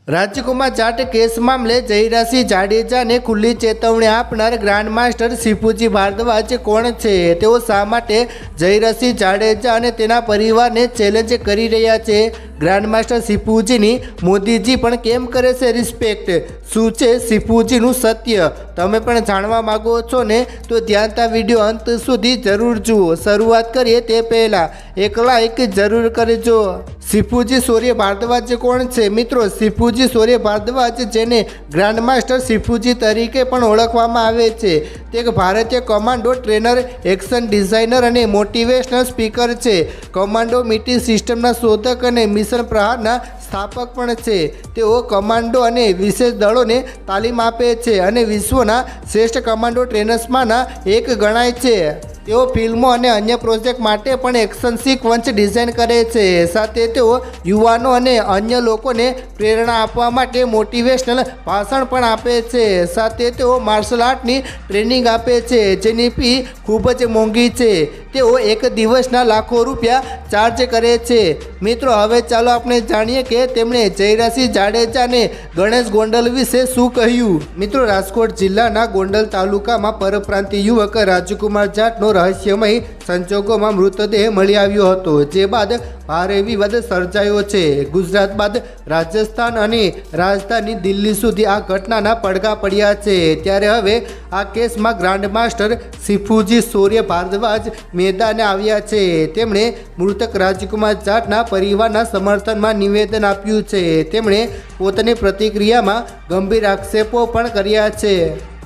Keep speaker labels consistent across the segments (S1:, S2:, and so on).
S1: રાજકુમાર Jat case મામલે જયરાસિંહ જાડેજાને ખુલ્લી ચેતવણી આપનાર ગ્રાન્ડ માસ્ટર સિફુજી ભારદ્વાજ કોણ છે? તેઓ શા માટે જયરાસિંહ જાડેજા અને તેના પરિવારને ચેલેન્જ કરી રહ્યા છે? ગ્રાન્ડ માસ્ટર સિફુજીની મોદીજી પણ કેમ કરે છે રિસ્પેક્ટ? શું છે સિફુજીનું સત્ય? તમે પણ જાણવા માગો છો ને? તો ધ્યાનતા વિડીયો અંત સુધી જરૂર જુઓ। શરૂઆત કરીએ તે પહેલાં એક લાઈક જરૂર કરજો। સિફુજી સૂર્ય ભારદ્વાજ કોણ છે? મિત્રો, સિફુજી સૂર્ય ભારદ્વાજ, જેને ગ્રાન્ડ માસ્ટર સિફુજી તરીકે પણ ઓળખવામાં આવે છે, તે એક ભારતીય કમાન્ડો ટ્રેનર, એક્શન ડિઝાઇનર અને મોટિવેશનલ સ્પીકર છે। કમાન્ડો મિટી સિસ્ટમના શોધક અને મિશન પ્રહારના સ્થાપક પણ છે। તેઓ કમાન્ડો અને વિશેષ દળોને તાલીમ આપે છે અને વિશ્વના શ્રેષ્ઠ કમાન્ડો ટ્રેનર્સમાંના એક ગણાય છે। તેઓ ફિલ્મો અને અન્ય પ્રોજેક્ટ માટે પણ એક્શન સિક્વન્સ ડિઝાઇન કરે છે। સાથે તેઓ યુવાનો અને અન્ય લોકોને પ્રેરણા આપવા માટે મોટિવેશનલ ભાષણ પણ આપે છે। સાથે તેઓ માર્શલ આર્ટની ટ્રેનિંગ આપે છે, જેની ફી ખૂબ જ મોંઘી છે। તેઓ એક દિવસના લાખો રૂપિયા ચાર્જ કરે છે। મિત્રો, હવે ચાલો આપણે જાણીએ કે તેમણે જયરાસિંહ જાડેજા અને ગણેશ ગોંડલ વિશે શું કહ્યું। મિત્રો, રાજકોટ જિલ્લાના ગોંડલ તાલુકામાં પરપ્રાંતીય યુવક રાજકુમાર જાટનો રહસ્યમય સંજોગોમાં મૃતદેહ મળી આવ્યો હતો, જે બાદ ભારે વિવાદ સર્જાયો છે। ગુજરાત બાદ રાજસ્થાન અને રાજધાની દિલ્હી સુધી આ ઘટનાના પડઘા પડ્યા છે। ત્યારે હવે આ કેસમાં ગ્રાન્ડ માસ્ટર સિફુજી સૂર્ય ભારદ્વાજ મેદાને આવ્યા છે। તેમણે મૃતક રાજકુમાર જાટના પરિવારના સમર્થનમાં નિવેદન આપ્યું છે। તેમણે પોતાની પ્રતિક્રિયામાં ગંભીર આક્ષેપો પણ કર્યા છે।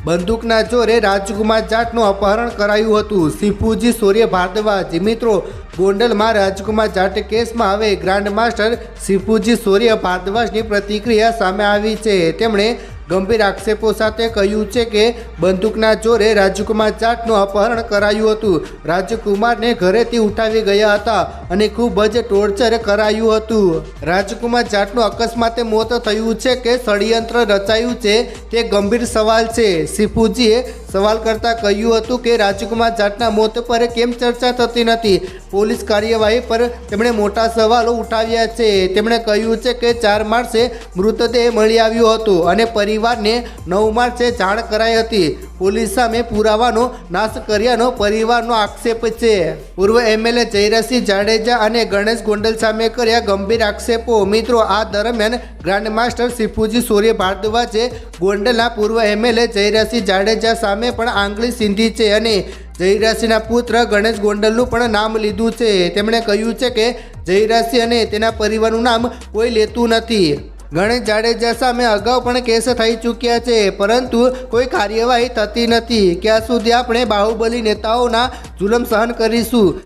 S1: બંદૂકના જોરે રાજકુમાર જાટનું અપહરણ કરાયું હતું। સિફુજી સૂર્ય ભારદ્વાજ। મિત્રો, ગોંડલમાં રાજકુમાર જાટ કેસમાં હવે ગ્રાન્ડ માસ્ટર સિફુજી સૂર્ય ભારદ્વાજની પ્રતિક્રિયા સામે આવી છે। તેમણે ગંભીર આક્ષેપો સાથે કહ્યું છે કે બંદૂકના જોરે રાજકુમાર જાટનું અપહરણ કરાયું હતું। રાજકુમારને ઘરેથી ઉઠાવી ગયા હતા અને ખૂબ જ ટોર્ચર કરાયું હતું। રાજકુમાર જાટનું અકસ્માતે મોત થયું છે કે ષડયંત્ર રચાયું છે, તે ગંભીર સવાલ છે। સિફુજીએ સવાલ કરતાં કહ્યું હતું કે રાજકુમાર જાટના મોત પર કેમ ચર્ચા થતી નથી? પોલીસ કાર્યવાહી પર તેમણે મોટા સવાલો ઉઠાવ્યા છે। તેમણે કહ્યું છે કે 4 માર્ચે મૃતદેહ મળી આવ્યો હતો અને પરિવારને 9 માર્ચે જાણ કરાઈ હતી। પોલીસ સામે પુરાવાનો નાશ કર્યાનો પરિવારનો આક્ષેપ છે। પૂર્વ એમએલએ જયરાસિંહ જાડેજા અને ગણેશ ગોંડલ સામે કર્યા ગંભીર આક્ષેપો। મિત્રો, આ દરમિયાન ગ્રાન્ડ માસ્ટર સિફુજી સૂર્ય ભારદ્વાજે ગોંડલના પૂર્વ એમએલએ જયરાસિંહ જાડેજા સામે પણ આંગળી સીંધી છે અને જયરાસિંહના પુત્ર ગણેશ ગોંડલનું પણ નામ લીધું છે। તેમણે કહ્યું છે કે જયરાસિંહ અને તેના પરિવારનું નામ કોઈ લેતું નથી। ગણેશ જાડેજા સામે અગાઉ પણ કેસ થઈ ચૂક્યા છે, પરંતુ કોઈ કાર્યવાહી થતી નથી। ક્યાં સુધી આપણે બાહુબલી નેતાઓના જુલમ સહન કરીશું?